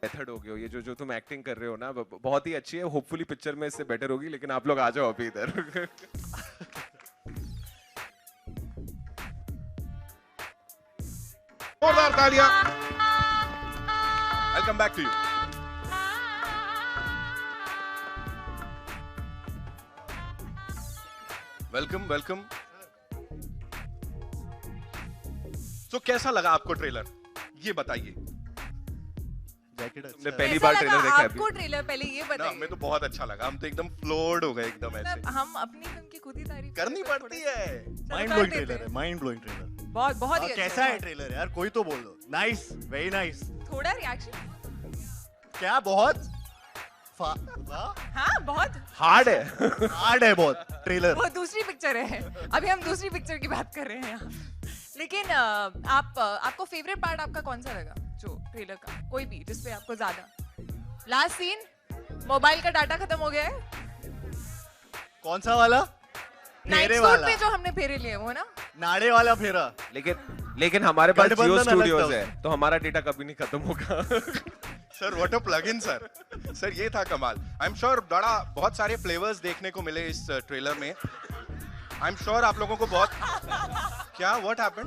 Method हो गया, ये जो तुम एक्टिंग कर रहे हो ना बहुत ही अच्छी है, होपफुली पिक्चर में इससे बेटर होगी, लेकिन आप लोग आ जाओ अभी इधर। जोरदार तालियां। I'll come back to you. Welcome welcome. तो कैसा लगा आपको ट्रेलर, ये बताइए। तुमने पहली बार ट्रेलर देखा है? आपको ट्रेलर पहले ये बताइए। हमें तो बहुत अच्छा लगा, हम तो एकदम फ्लोर्ड हो गए एकदम ऐसे। हम अपनी फिल्म की खुद ही तारीफ करनी पड़ती है। माइंड ब्लोइंग ट्रेलर है, माइंड ब्लोइंग ट्रेलर। बहुत बहुत ही अच्छा कैसा है ट्रेलर यार, कोई तो बोल दो। Nice, very nice. थोड़ा रिएक्शन। क्या बहुत हाँ बहुत हार्ड है। हार्ड है बहुत ट्रेलर। वो दूसरी पिक्चर है, अभी हम दूसरी पिक्चर की बात कर रहे हैं यहाँ। लेकिन आपको फेवरेट पार्ट आपका कौन सा लगा जो ट्रेलर का, कोई भी जिसपे आपको ज्यादा? लास्ट सीन, मोबाइल का डाटा खत्म हो गया है। कौन सा वाला? फेरे वाला पे जो हमने फेरे लिए वो ना, नाड़े वाला फेरा। लेकिन हमारे पास जियो गठबंधन अलग स्टूडियोज था है, तो हमारा डेटा कभी नहीं खत्म होगा। Sir what a plug in sir. Sir ये था कमाल। आई एम श्योर बहुत सारे फ्लेवर्स देखने को मिले इस ट्रेलर में। आई एम श्योर आप लोगों को बहुत क्या व्हाट हैपेंड,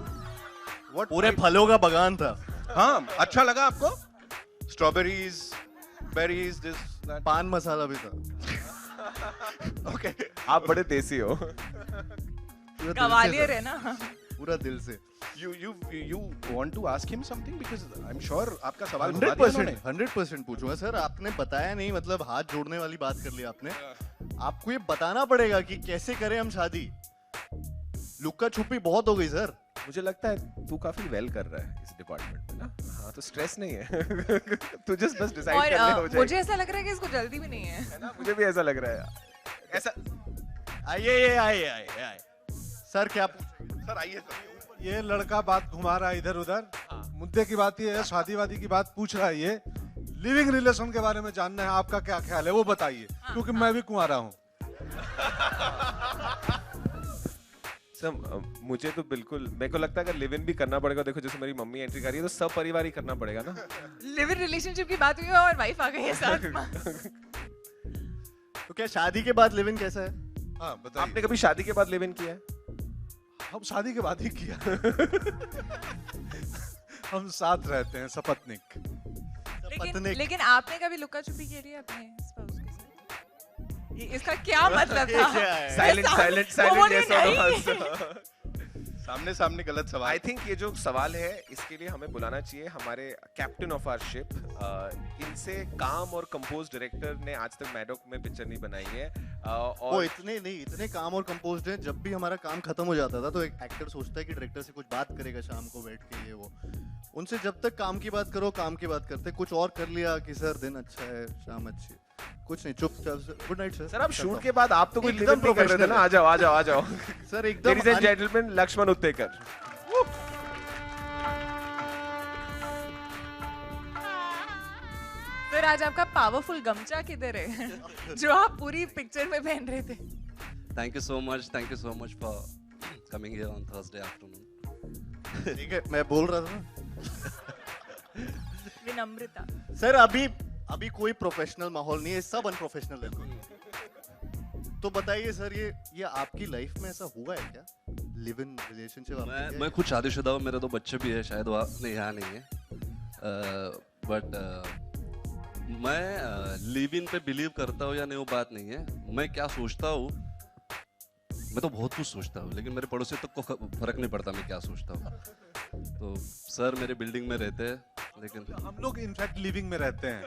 व्हाट पूरे फलों का बगान था। हाँ अच्छा लगा आपको? Strawberries, berries, this that. पान मसाला भी था। ओके आप बड़े देसी हो। गवालियर है ना। पूरा दिल से। you want to ask him something because I'm sure आपका सवाल घुमा दिया उन्होंने। 100% पूछूंगा सर। आपने बताया नहीं, मतलब हाथ जोड़ने वाली बात कर ली आपने। आपको ये बताना पड़ेगा कि कैसे करें हम शादी। लुक्का छुपी बहुत हो गई सर। मुझे लगता है तू काफी वेल कर रहा है इस डिपार्टमेंट में ना। हाँ तो स्ट्रेस नहीं है। तू जस्ट बस डिसाइड कर ले, हो जाएगा। मुझे ऐसा लग रहा है कि इसको जल्दी भी नहीं है ना, मुझे भी ऐसा लग रहा है ऐसा। आइए सर, क्या सर आइए सर। ये लड़का बात घुमा रहा है इधर उधर। मुद्दे की बात ये है, शादी वादी की बात पूछ रहा है ये। लिविंग रिलेशन के बारे में जानना है, आपका क्या ख्याल है वो बताइए, क्योंकि मैं भी कुंवारा हूँ। मुझे तो बिल्कुल, मेरे को लगता है अगर लिव इन भी करना पड़ेगा, देखो जैसे मेरी मम्मी एंट्री कर रही है तो सब परिवार ही करना पड़ेगा ना। लिव इन रिलेशनशिप की बात हुई है और वाइफ आ गई है साथ में। तो क्या शादी के बाद लिव इन कैसा है? हाँ बताइए। आपने कभी शादी के बाद लिव इन किया है? हम शादी के बाद ही किया। हम साथ रहते हैं, सपत्निक। लेकिन आपने कभी लुका छुपी के लिए अपने स्पाउस के साथ? इसका क्या मतलब था? Silent yes or no? सामने सामने गलत सवाल। आई थिंक ये जो सवाल है इसके लिए हमें बुलाना चाहिए हमारे कैप्टन ऑफ आवर शिप। इनसे काम और कंपोज डायरेक्टर ने आज तक मैडॉक में पिक्चर नहीं बनाई है। और वो इतने काम और कंपोज्ड हैं। जब भी हमारा काम खत्म हो जाता था तो एक एक्टर सोचता है कि डायरेक्टर से कुछ बात करेगा शाम को बैठ के, ये वो। उनसे जब तक काम की बात करो, काम की बात करते। कुछ और कर लिया कि सर दिन अच्छा है, शाम अच्छी है, कुछ नहीं, चुपचाप गुड नाइट सर। सर आप शूट के बाद आप तो कोई लिव इन नहीं कर रहे थे ना? आ जाओ सर एकदम। Ladies and gentleman, Laxman Utekar. Sir आज आपका पावरफुल गमछा किधर है जो आप पूरी पिक्चर में पहन रहे थे? Thank you so much for coming here on Thursday afternoon. ठीक है, मैं बोल रहा था ना। विनम्रता। सर अभी कोई प्रोफेशनल माहौल नहीं है, सब अनप्रोफेशनल है। तो बताइए सर, ये आपकी लाइफ में ऐसा हुआ है क्या, लिव इन रिलेशनशिप? मैं खुद शादीशुदा हूँ, मेरे 2 बच्चे भी है, शायद वो यहाँ नहीं है। बट मैं लिव इन पे बिलीव करता हूँ या नहीं वो बात नहीं है। मैं क्या सोचता हूँ, मैं तो बहुत कुछ सोचता हूँ, लेकिन मेरे पड़ोसी तक को फर्क नहीं पड़ता मैं क्या सोचता हूँ। तो सर मेरे बिल्डिंग में रहते हैं, लेकिन हम लोग इनफैक्ट लिविंग में रहते हैं।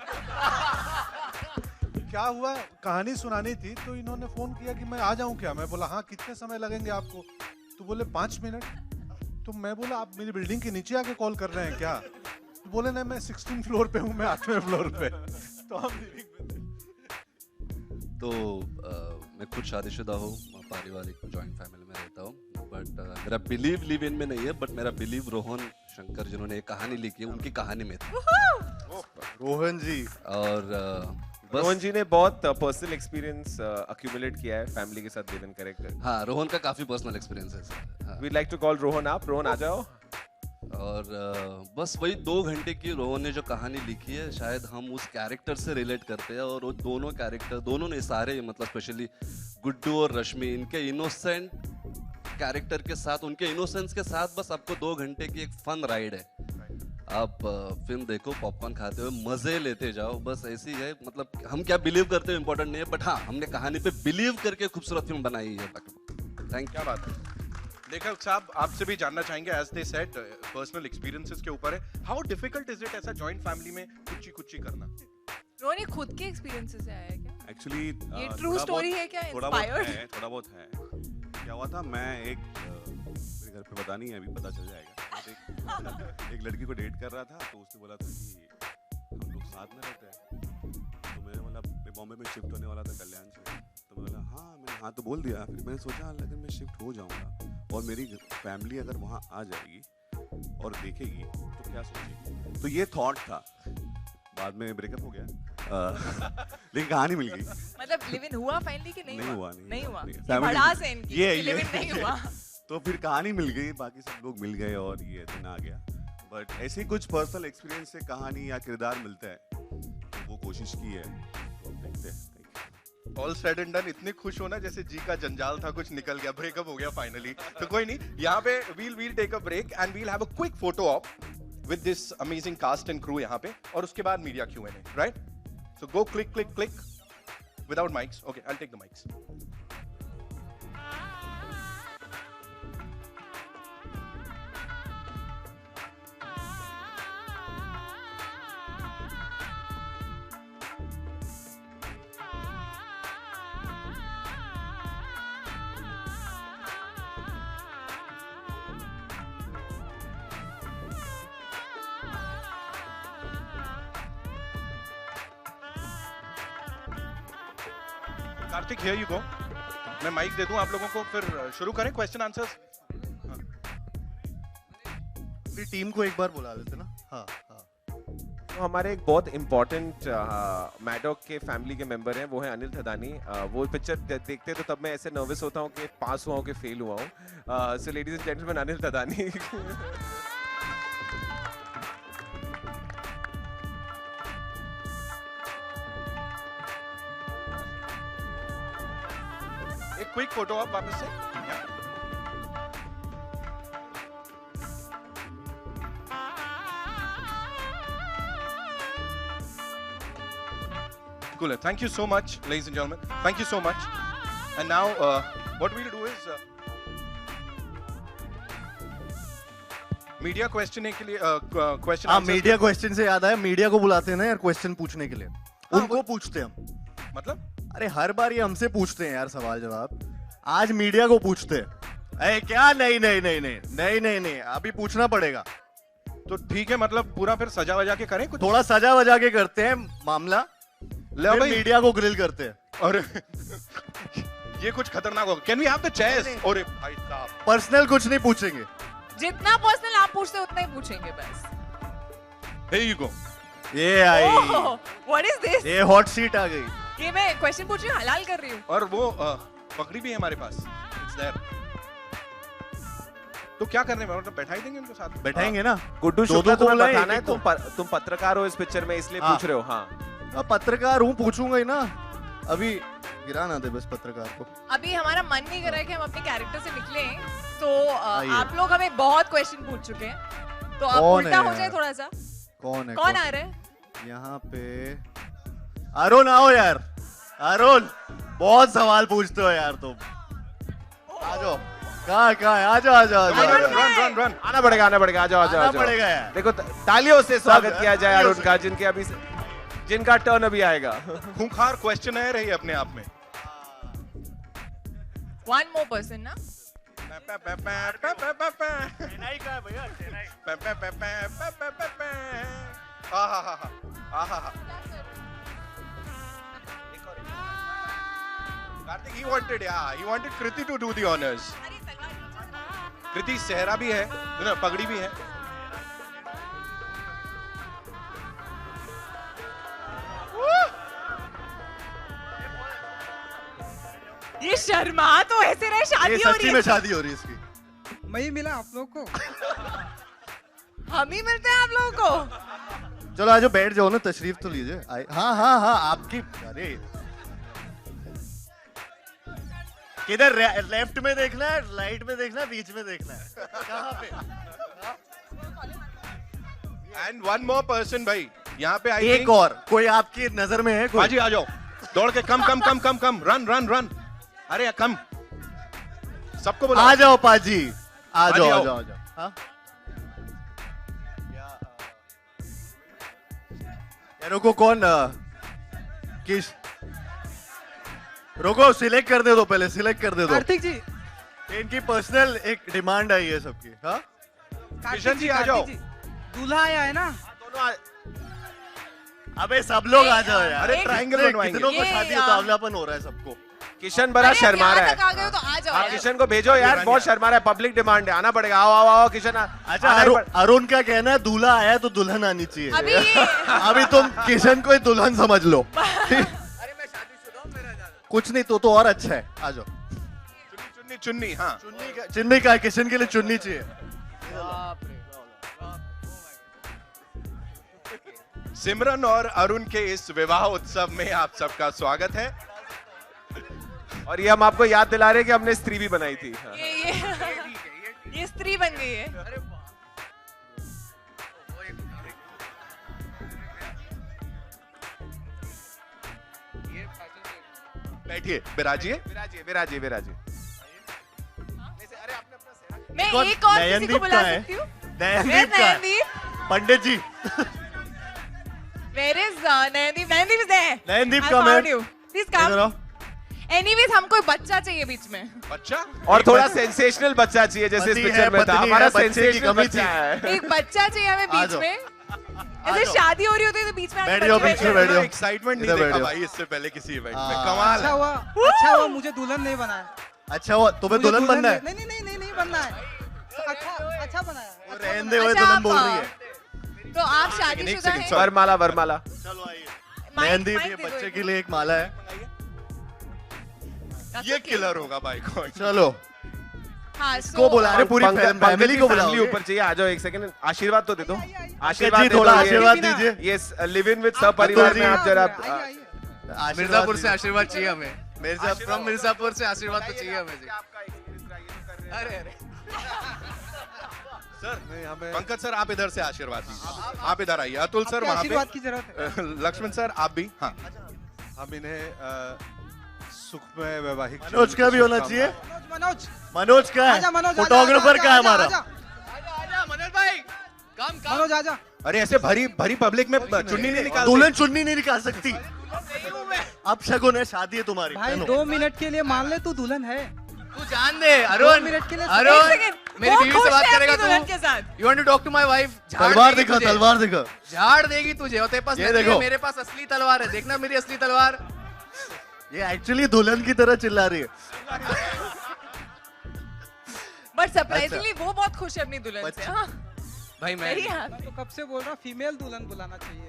क्या हुआ, कहानी सुनानी थी तो इन्होंने फोन किया कि मैं आ जाऊं क्या? मैं बोला हाँ, कितने समय लगेंगे आपको? तो बोले 5 मिनट। तो मैं बोला आप मेरी बिल्डिंग के नीचे आके कॉल कर रहे हैं क्या? तो बोले नहीं, मैं 16 फ्लोर पे हूँ, मैं 8वें फ्लोर पे। तो हम लिविंग में थे। तो मैं खुद शादीशुदा हूँ, पारिवारिक जॉइंट फैमिली में रहता हूँ। बट मेरा बिलीव लिव इन में नहीं है, बट मेरा बिलीव रोहन शंकर जिन्होंने एक कहानी लिखी है उनकी कहानी में था। रोहन जी। और रोहन जी ने बहुत पर्सनल एक्सपीरियंस अक्यूमुलेट किया है फैमिली के साथ लिव इन कैरेक्टर। हाँ, रोहन का काफी पर्सनल एक्सपीरियंस है sir. We like to call Rohan आप। रोहन आ जाओ। और बस वही 2 घंटे की रोहन ने जो कहानी लिखी है, शायद हम उस कैरेक्टर से रिलेट करते हैं। और वो दोनों कैरेक्टर, दोनों ने सारे, मतलब स्पेशली गुड्डू और रश्मि, इनके इनोसेंट कैरेक्टर के साथ, उनके इनोसेंस के साथ बस आपको 2 घंटे की एक फन राइड है। आप फिल्म देखो, पॉपकॉर्न खाते हुए मजे लेते जाओ, बस ऐसी है। मतलब हम क्या बिलीव करते हैं इम्पोर्टेंट नहीं है, बट हाँ, हमने कहानी पे बिलीव करके खूबसूरत फिल्म बनाई है। थैंक क्या बात है। लेखक साहब, आपसे भी जानना चाहेंगे, as they said personal experiences के ऊपर है, हाउ डिफिकल्ट इज इट ऐसा जॉइंट फैमिली में कुछ कुछ करना? रोहन, ये खुद के एक्सपीरियंसेस से आया है क्या? एक्चुअली ये ट्रू स्टोरी है क्या? इंस्पायर्ड? थोड़ा बहुत है। क्या हुआ था, मैं एक मेरे घर पे पता नहीं है, अभी पता चल जाएगा। एक लड़की को डेट कर रहा था, तो उसने बोला था कि हम लोग साथ में रहते हैं। तो मैंने बोला, मैं बॉम्बे में शिफ्ट होने वाला था कल्याण से, तो मैं बोला मैंने हाँ तो बोल दिया। फिर मैंने सोचा अगर मैं शिफ्ट हो जाऊँगा और मेरी फैमिली अगर वहाँ आ जाएगी और देखेगी तो क्या सोचेगी, तो ये थॉट था। बाद में ब्रेकअप हो गया लेकिन कहानी मिल गई। मतलब लिव इन हुआ फाइनली कि नहीं हुआ? नहीं हुआ। ये भड़ास है इनकी, लिव इन नहीं हुआ। तो फिर कहानी मिल गई, बाकी सब लोग मिल गए और ये दिन आ गया। बट ऐसे कुछ पर्सनल एक्सपीरियंस से कहानी या किरदार मिलता है, तो वो कोशिश की है, तो अब देखते हैं। ऑल सेड एंड डन, इतने खुश होना जैसे जी का जंजाल था कुछ निकल गया, ब्रेकअप हो गया फाइनली। तो कोई नहीं, यहाँ पे we'll take a break and we'll have a quick photo of with this amazing cast and crew यहाँ पे, और उसके बाद media Q&A, right? So go click click click without mics. Okay, I will take the mics. Kartik, here you go. मैं mic दे दूं आप लोगों को, फिर शुरू करें क्वेश्चन आंसर्स। फिर टीम को एक बार बुला लेते ना। हाँ हाँ। तो हमारे एक बहुत इम्पोर्टेंट मैडॉक के फैमिली के मेंबर हैं, वो है अनिल थदानी। वो पिक्चर देखते तो तब मैं ऐसे नर्वस होता हूँ कि पास हुआ हूँ कि फेल हुआ हूँ। So ladies and gentleman, Anil Thadani. एक क्विक फोटो आप वापस से। Cool. Thank you so much, ladies and gentlemen. Thank you so much. And now, what we'll do is media question के लिए क्वेश्चन। हाँ, मीडिया क्वेश्चन से याद आया, मीडिया को बुलाते हैं ना यार क्वेश्चन पूछने के लिए। उनको पूछते हैं हम। मतलब? अरे हर बार ये हमसे पूछते हैं यार सवाल जवाब, आज मीडिया को पूछते हैं। क्या? नहीं नहीं नहीं नहीं नहीं नहीं नहीं, अभी पूछना पड़ेगा। तो ठीक है, मतलब पूरा फिर सजा वजा के करें कुछ? थोड़ा सजा वजा के करते हैं मामला, ले भाई मीडिया को ग्रिल करते हैं। और ये कुछ खतरनाक होगा। Can we have the chairs? अरे भाई साहब, पर्सनल कुछ नहीं पूछेंगे, जितना पर्सनल आप पूछते उतना ही पूछेंगे बस। Here you go. ये आई। What is this? ये हॉट सीट आ गई। ये मैं क्वेश्चन पूछ रही हूँ, हलाल कर रही हूँ। और वो पकड़ी भी है हमारे पास। It's there. तो क्या करने में, मतलब बैठाई देंगे उनको साथ में? बैठाएंगे ना। गुड्डू शुक्ला, तुम्हें बताना है तुम पत्रकार हो इस पिक्चर में, इसलिए पूछ रहे हो। हाँ, पत्रकार हूँ, पूछूंगा ही ना। अभी गिरा ना दे बस पत्रकार को। अभी हमारा मन नहीं कर रहा है कि हम अपने कैरेक्टर से निकले, तो आप लोग हमें बहुत क्वेश्चन पूछ चुके हैं, तो अब उल्टा हो जाए थोड़ा सा। कौन है? कौन आ रहा है यहाँ पे? अरुण आओ यार। अरुण, बहुत सवाल पूछते हो यार तुम। आ जाओ। कहाँ है? आ जाओ। रन। आना पड़ेगा। आ जाओ। पड़ेगा यार। देखो, तालियों से स्वागत किया जाए अरुण का, जिनका टर्न अभी आएगा। खूंखार क्वेश्चन है रही अपने आप में। One more person ना? Kartik, he wanted Kriti to do the honors. कृति सेहरा भी है, पगड़ी भी है। ये शर्मा तो ऐसे रहे, शादी हो रही है। सच्ची में शादी हो रही है इसकी। मैं ही मिला आप लोग को। हम ही मिलते हैं आप लोगों को। चलो आज बैठ जाओ ना, तशरीफ तो लीजिए। हाँ हाँ हाँ आपकी, अरे किधर, लेफ्ट में देखना है, राइट में देखना है, बीच में देखना है, कहाँ पे? एंड वन मोर पर्सन भाई, यहाँ पे एक और कोई आपकी नजर में है कोई? बाजी आ जाओ, दौड़ के कम कम कम कम कम, रन रन रन, अरे कम, सबको बोला आ जाओ पाजी, आ पाजी जाओ आ आओ। जाओ आ जाओ। हाँ? यार रुको, कौन किस, रुको सिलेक्ट कर दे दो, पहले सिलेक्ट कर दे दो। कार्तिक जी, इनकी पर्सनल एक डिमांड आई है सबकी। हाँ किशन जी आ जाओ। दूल्हा आया है ना, दोनों अबे सब लोग आ जाओ यार। अरे ट्रायंगल बनवाएंगे। कितनों को ये शादी यार। उतावलापन हो रहा है सबको। किशन बड़ा अरे, शर्मा यहाँ रहा तक आ है। गए हो तो आ जाओ आप यार। किशन को भेजो यार, बहुत शर्मा रहा है, पब्लिक डिमांड है, आना पड़ेगा। आओ आओ आओ किशन। अच्छा अरुण का कहना है दूल्हा आया है तो दुल्हन आनी चाहिए। अभी ये अभी तुम किशन को ही दुल्हन समझ लो। कुछ नहीं तो और अच्छा है, आ जाओ। चुन्नी चुन्नी, हाँ चुन्नी का किशन के लिए चुन्नी चाहिए। सिमरन और अरुण के इस विवाह उत्सव में आप सबका स्वागत है। और ये हम आपको याद दिला रहे हैं कि हमने स्त्री भी बनाई थी। हाँ। ये स्त्री बन गई है। बैठिए, बिराजिए। विराजिए विराजिए विराजिए। मैं कौन? एक और किसी को नयनदीप बुला का है? सकती हूँ। नयनदीप का है। नयनदीप, पंडित जी where is Nayandeep? Nayandeep is there. Nayandeep I का found मैं you. Please come. Anyways, हमको बच्चा चाहिए बीच में। बच्चा और थोड़ा सेंसेशनल बच्चा चाहिए जैसे इस पति पिक्चर है, में था। पत्नी हमारा है, बच्चे की सेंसेशनल कमी बच्चा थी। है। एक बच्चा चाहिए हमें आ बीच जाओ। में। आ जैसे जाओ। शादी हो रही होती है तो बीच में आके बैठ जाओ, बच्चे बीच में बैठ बैठ जाओ। एक्साइटमेंट नहीं इधर देखा बैठो। भाई इससे पहले किसी इवेंट में। हाँ। कमाल अच्छा है। हुआ मुझे दुल्हन नहीं बनाया। अच्छा हुआ तुम्हें मुझे दुल्हन बनना है। नहीं नहीं नहीं नहीं बनना है। अच्छा बनाया। वो रहने दे, वो अच्छा, दुल्हन आप, बोल रही है। तो आप शादीशुदा second, हैं? sorry. वरमाला वरमाला। चलो आइए। माइक- नयनदीप माइक ये दे दो बच्चे एक। के लिए एक माला है। ये किलर होगा भाई कौन। चलो हाँ, को बुला रहे, पूरी फैमिली को बुलाओ। ऊपर चाहिए, आ जाओ एक सेकंड। आशीर्वाद तो दे दो। जी आशीर्वाद दे थोड़ा दो। आशीर्वाद दीजिए। ये लिव इन विद सब परिवार में आप जरा मिर्जापुर से आशीर्वाद चाहिए हमें। आशीर्वाद- फ्रॉम मिर्जापुर से आशीर्वाद तो चाहिए हमें जी। आपका एक्सपीरियंस रहा, ये तो कर रहे हैं। अरे अरे सर नहीं हमें पंकज सर आप इधर से आशीर्वाद दीजिए। आप इधर आइए। अतुल सर आपके वहाँ आशीर्वाद की जरूरत है। पे। लक्ष्मण सर आप भी। हाँ हम इन्हें सुखमय वैवाहिक मनोज का भी होना चाहिए। मनोज मनोज का है, आजा मनोज, फोटोग्राफर का है हमारा। आजा मनोज भाई, काम काम। मनोज आजा। अरे ऐसे भरी भरी पब्लिक में चुन्नी नहीं निकाल दुल्हन चुन्नी नहीं निकाल सकती। अब शगुन है, शादी है तुम्हारी। भाई पहनो। 2 मिनट के लिए मान ले तू दुल्हन है। तू जान दे अरुण। मिनट के लिए- एक अरुण सेकंड, मेरी वो बीवी से खुश बात है करेगा अपनी दुल्हन तू। के साथ। You want to talk to my wife. तलवार दिखा, तलवार दिखा। झाड़ देगी तुझे। और तेरे पास ये नकली है, देखो। मेरे पास असली तलवार है। देखना मेरी असली तलवार। ये एक्चुअली दुल्हन की तरह चिल्ला रही है। बट सरप्राइजिंगली वो बहुत खुश है अपनी दुल्हन से। बच्चा- हाँ, भाई मैं very happy। मैं तो कब से बोल रहा हूँ फीमेल दुल्हन बुलाना चाहिए।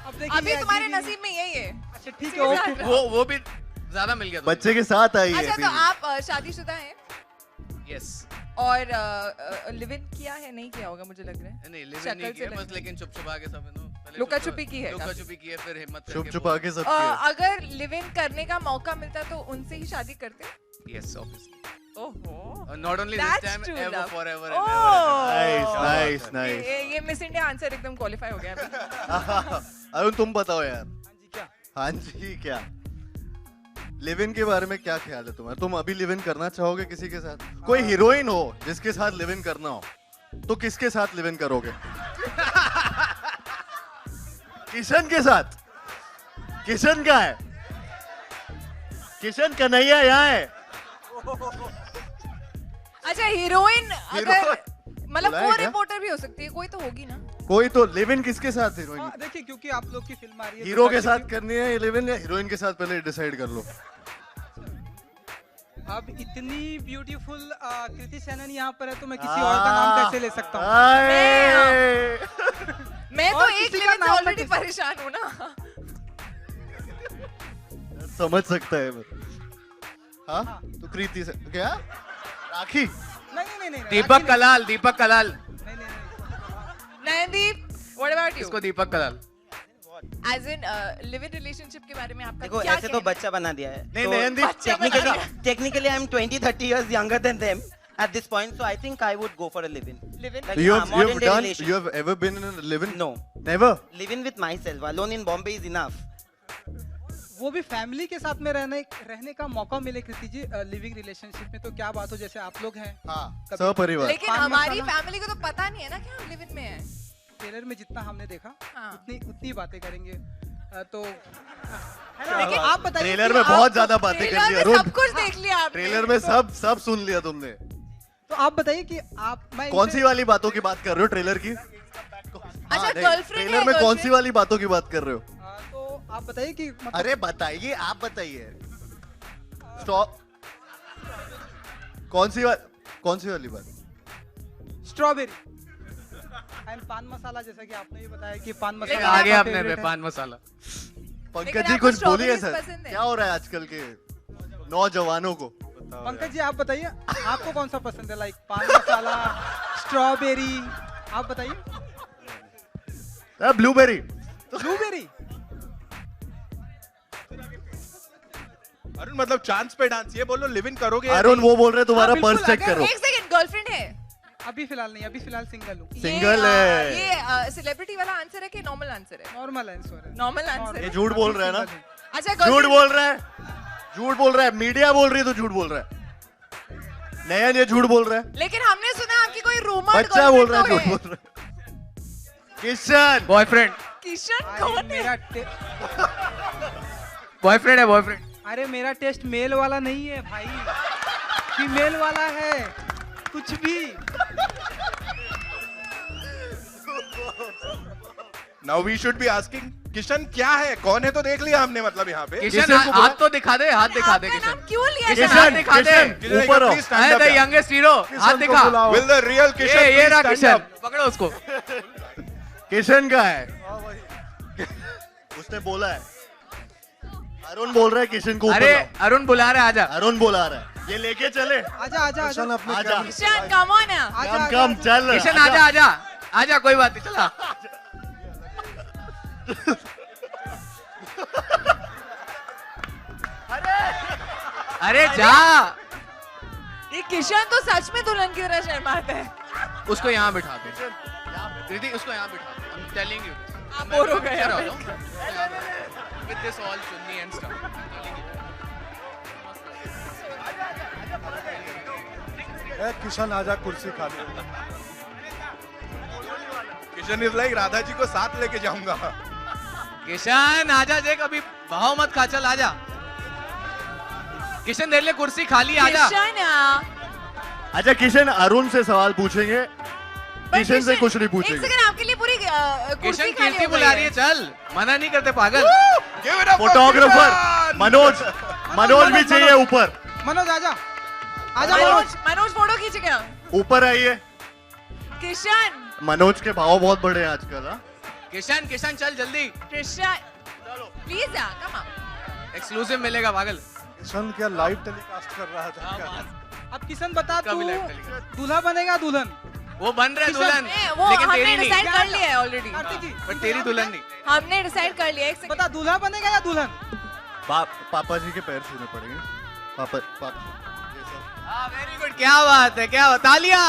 अब देखिए अभी ये तुम्हारे अजीब ही- नसीब में यही है। अच्छा ठीक है ओके। वो भी ज्यादा मिल गया बच्चे के साथ आई है अच्छा, तो बीवी। आप शादीशुदा हैं यस। और लिव इन किया है? नहीं किया होगा मुझे लग रहा है। नहीं लिव शक्ल नहीं से किया लग बस, रहा है। लेकिन छुप छुपा के सब पहले लुका छुपी की है लुका काफी। छुपी की है, फिर हिम्मत छुप करके छुपा के सब किया। अगर लिव इन करने का मौका मिलता तो उनसे ही शादी करते? Yes obviously. ओहो, not only this That's time true ever love. Forever Oh. Nice nice nice. ये मिस इंडिया आंसर एकदम क्वालिफाई हो गया अभी। अरुण तुम बताओ यार। हाँ जी क्या? हाँ जी क्या लिव इन के बारे में क्या ख्याल है तुम्हारा? तुम अभी लिव इन करना चाहोगे किसी के साथ? कोई हीरोइन हो जिसके साथ लिव इन करना हो तो किसके साथ लिव इन करोगे? किशन के साथ। किशन का है, किशन कन्हैया यहाँ है। अच्छा, हीरोइन अगर मतलब बुलाया वो क्या? रिपोर्टर भी हो सकती है, कोई तो होगी ना। कोई तो लिव इन किसके साथ हीरोइन? हाँ, देखिए क्योंकि आप लोग की फिल्म आ रही है तो हीरो के कार्तिक साथ करनी है लिव इन या हीरोइन के साथ? पहले डिसाइड कर लो। अब इतनी ब्यूटीफुल कृति सेनन यहाँ पर है तो मैं किसी और का नाम कैसे ले सकता हूँ? आए। मैं तो और एक किसी का लिव इन से नाम ऑलरेडी मत ले- परेशान हूँ ना। समझ सकता है मैं। हाँ तो कृति से क्या? राखी। नहीं नहीं नहीं नहीं, दीपक राखी कलाल, दीपक कलाल। नहीं नहीं नहीं नयनदीप, what about you? इसको दीपक का डाल। As in live in relationship के बारे में आपका देखो क्या ऐसे तो बच्चा बना दिया है नहीं, Nayandeep, technically I am 20-30 years younger than them at this point, so I think I would go for a live-in. live in? Like, you हाँ, have modern day done, relation. you have ever been in a live-in? No, Never? live-in with myself alone in Bombay is enough. वो भी family के साथ में रहने का मौका मिले कृति जी लिविंग रिलेशनशिप में, तो क्या बात हो, जैसे आप लोग हैं हाँ, कभी- सपरिवार। लेकिन पान हमारी मसाला- फैमिली को तो पता नहीं है ना कि हम लिव इन में हैं। ट्रेलर में जितना हमने देखा हाँ। उतनी बातें करेंगे तो लेकिन आप बताइए ट्रेलर कि में आप- बहुत ज्यादा बातें कर ट्रेलर ली में अरुण। सब कुछ देख लिया आपने। ट्रेलर में सब सुन लिया तुमने। तो आप बताइए कि आप मैं कौन इनसे- सी वाली बातों की बात कर रहे हो ट्रेलर की? अच्छा, हाँ, नहीं, गर्लफ्रेंड ट्रेलर में कौन सी वाली बातों की बात कर रहे हो? तो आप बताइए कि मतलब अरे बताइए, आप बताइए। स्टॉप। कौन सी वाली बात? स्ट्रॉबेरी एंड पान मसाला, जैसा कि आपने भी बताया कि पान लेकिन मसाला आगे आपका आपने favorite है। पान मसाला। पंकज लेकिन जी आपको कुछ बोलिए strawberries सर, पसंद है? क्या हो रहा है आजकल के नौजवानों को? पंकज जी आप बताइए आपको कौन सा पसंद है, लाइक पान मसाला, स्ट्रॉबेरी, आप बताइए। ब्लूबेरी। ब्लूबेरी अरुण मतलब चांस पे डांस, ये बोलो लिव इन करोगे? अरुण वो बोल रहे तुम्हारा हाँ, बिल्कुल, पर्स चेक अगर करो। एक सेकंड, गर्लफ्रेंड है? अभी फिलहाल नहीं, अभी फिलहाल सिंगल हूँ। सिंगल है। ये सेलिब्रिटी वाला आंसर है कि नॉर्मल आंसर है? नॉर्मल आंसर है। नॉर्मल आंसर ये है। झूठ बोल रहा है ना? अच्छा, झूठ girlfriend- बोल रहा है, झूठ बोल रहा है। मीडिया बोल रही है तो झूठ बोल रहा है। नयन ये झूठ बोल रहा है, लेकिन हमने सुना आपकी कोई रूमर बच्चा बोल रहा है, झूठ बोल रहा है। किशन बॉयफ्रेंड किशन अरे कौन है? मेरा बॉयफ्रेंड है बॉयफ्रेंड। अरे मेरा टेस्ट मेल वाला नहीं है भाई, फीमेल वाला है, कुछ भी। Now we should be asking Kishan क्या है, कौन है तो देख लिया हमने, मतलब यहाँ पे। किशन हाथ तो दिखा दे, हाथ दिखा दे आपका नाम किशन। क्यों लिया? किशन, जाता है? हाथ दिखा दे। किशन, ऊपर आओ। please stand up, द यार। यंगेस्ट हीरो, हाथ दिखा। Will the real Kishan ये please रहा stand किशन, up? पकड़ो उसको। किशन का है, उसने बोला है। अरुण बोल रहा है किशन को ऊपर अरे लाओ। अरुण बुला रहे, आजा। अरुण बुला रहा है, ये लेके चले। आजा आजा आजा किशन अपने आजा। किशन कम ऑन ना। आजा, कम कम चल। किशन आजा आजा आजा, कोई बात नहीं, चला। अरे जा, ये किशन तो सच में दुल्हन की तरह शर्माता है। उसको यहाँ बिठा दे। कृति उसको यहाँ बिठा दे। I'm telling you. आप बोर हो गए Picture अभी। आ जाओ। With this all chunni and stuff. I'm telling you. ए, किशन आजा, कुर्सी खाली। किशन इज लाइक राधा जी को साथ लेके जाऊंगा। किशन आजा, देख अभी भाव मत खा, चल आजा। किशन देख ले, कुर्सी खाली, आजा। किशन अच्छा किशन अरुण से सवाल पूछेंगे, किशन से कुछ नहीं एक पूछेंगे। सेकंड, आपके लिए पूरी कुर्सी किशन खाली कीर्ति हो बुला गई रही है, चल, मना नहीं करते पागल। Give it up for photographer Kishan! Manoj भी चाहिए ऊपर। मनोज आजा आजा मनोज। मनोज मनोज फोटो खींचेगा। ऊपर आइए। किशन मनोज के भाव बहुत बड़े हैं आजकल। हाँ किशन किशन चल जल्दी, किशन प्लीज यार, कम ऑन। एक्सक्लूसिव मिलेगा पागल। किशन क्या लाइव टेलीकास्ट कर रहा था क्या? अब किशन बता, कभी तू live telecast। दूल्हा बनेगा दुल्हन? वो बन रहे किशन, दुल्हन, वो लेकिन हमने तेरी नहीं, डिसाइड कर लिया है ऑलरेडी। कार्तिक जी पर तेरी दुल्हन नहीं। हमने डिसाइड कर लिया है। एक सेकंड, बता, दूल्हा बनेगा या दुल्हन? पापा जी के पैर छूने पड़ेंगे। पापा वेरी गुड, क्या बात है, क्या बात, तालियां।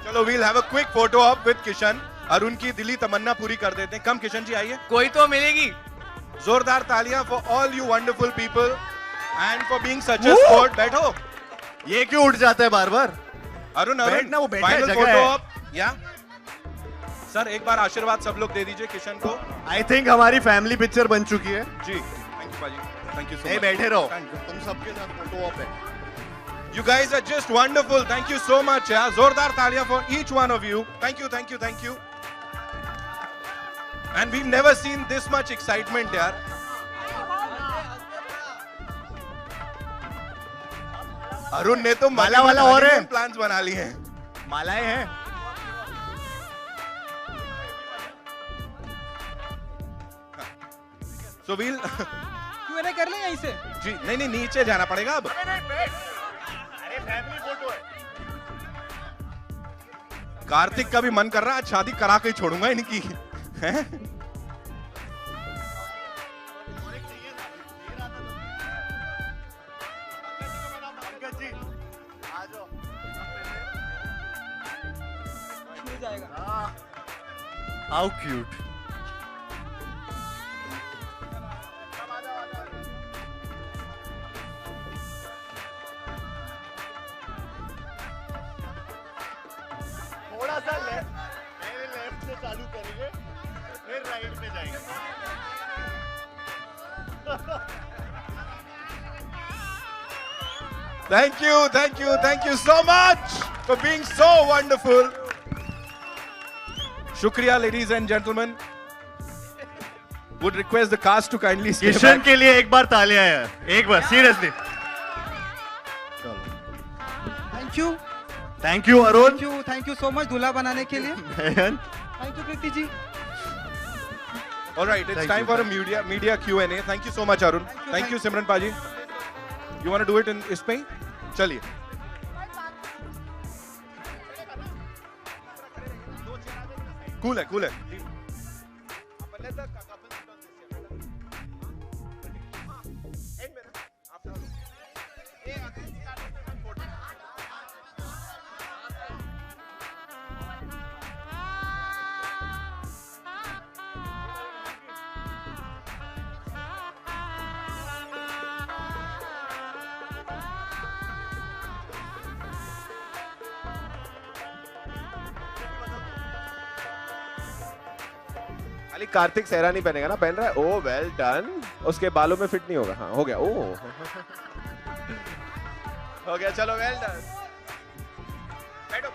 चलो we'll have a quick photo op with Kishan. Arun की दिली तमन्ना पूरी कर देते हैं। कम किशन जी आइए। कोई तो मिलेगी। जोरदार तालियां for all you wonderful people and for being such a sport। बैठो। ये क्यों उठ जाता है बार बार? अरुण बैठना, वो बैठा है, फाइनल जगह फोटो है। ऑप या सर एक बार आशीर्वाद सब लोग दे दीजिए किशन को। आई थिंक हमारी फैमिली पिक्चर बन चुकी है। जी थैंक यू पाजी, थैंक यू सो नहीं मच। बैठे रहो, Thank you. तुम सबके साथ फोटो ऑप है। You guys are just wonderful. Thank you so much. Yeah, जोरदार तालियां for each one of you. Thank you, thank you, thank you. And we've never seen this much excitement, यार। अरुण ने तो माला वाला और है। प्लान्स बना लिए हैं। मालाएं हैं। So we'll Q&A कर ले यहीं से। जी नहीं नीचे जाना पड़ेगा अब। कार्तिक का भी मन कर रहा है, आज शादी करा के ही छोड़ूंगा इनकी। हैं? How cute. थोड़ा सा लेफ्ट से चालू करेंगे, फिर राइट पे जाएंगे। Thank you so much for being so wonderful. Shukriya, ladies and gentlemen. Would request the cast to kindly stay Kishan back. के लिए एक बार तालियां यार, एक बार seriously. Thank you Arun. Thank you so much दूल्हा बनाने के लिए। Thank you Kriti ji. All right, it's Thank time you, for a thank media Q&A. Thank you so much, Arun. Thank you, Simran Paji. You want to do it in इस पे? चलिए। Cool है। खाली कार्तिक सेहरा नहीं पहनेगा ना, पहन रहा है। ओ वेल डन। उसके बालों में फिट नहीं होगा। हाँ हो गया। ओ हो गया, चलो वेल डन। बैठो।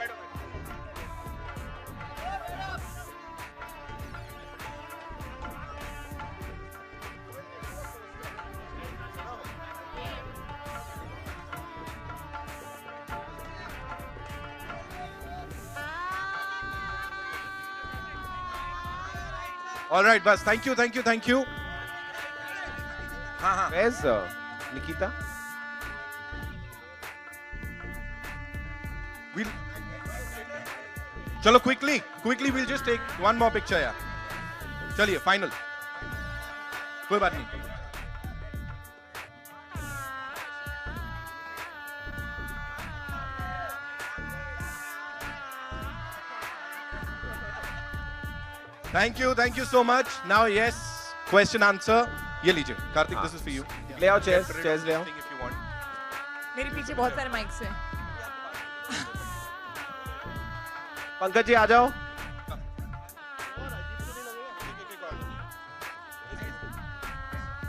All right, बस thank you. हाँ। Where's Nikita? चलो quickly we'll just take one more picture यार। चलिए final। कोई बात नहीं। Thank you so much. Now yes, question answer. ये लीजिए Kartik, this is for you. ले आओ chairs ले आओ। If you want. मेरे पीछे बहुत सारे माइक्स हैं। पंकज जी आ जाओ।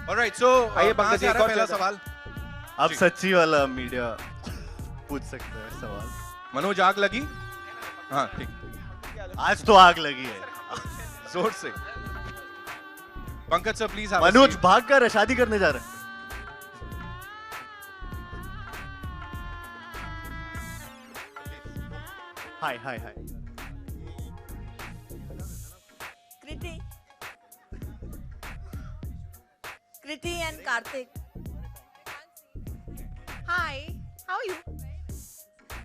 All right, so आइए पंकज जी, एक और पहला चलता है। सवाल। अब सच्ची वाला मीडिया पूछ सकते हैं सवाल। मनोज आग लगी? हाँ ठीक। आज तो आग लगी है जोर से। Pankaj sir please. मनोज भाग कर शादी करने जा रहे हैं। हाय Kriti and Karthik. Hi, how are you?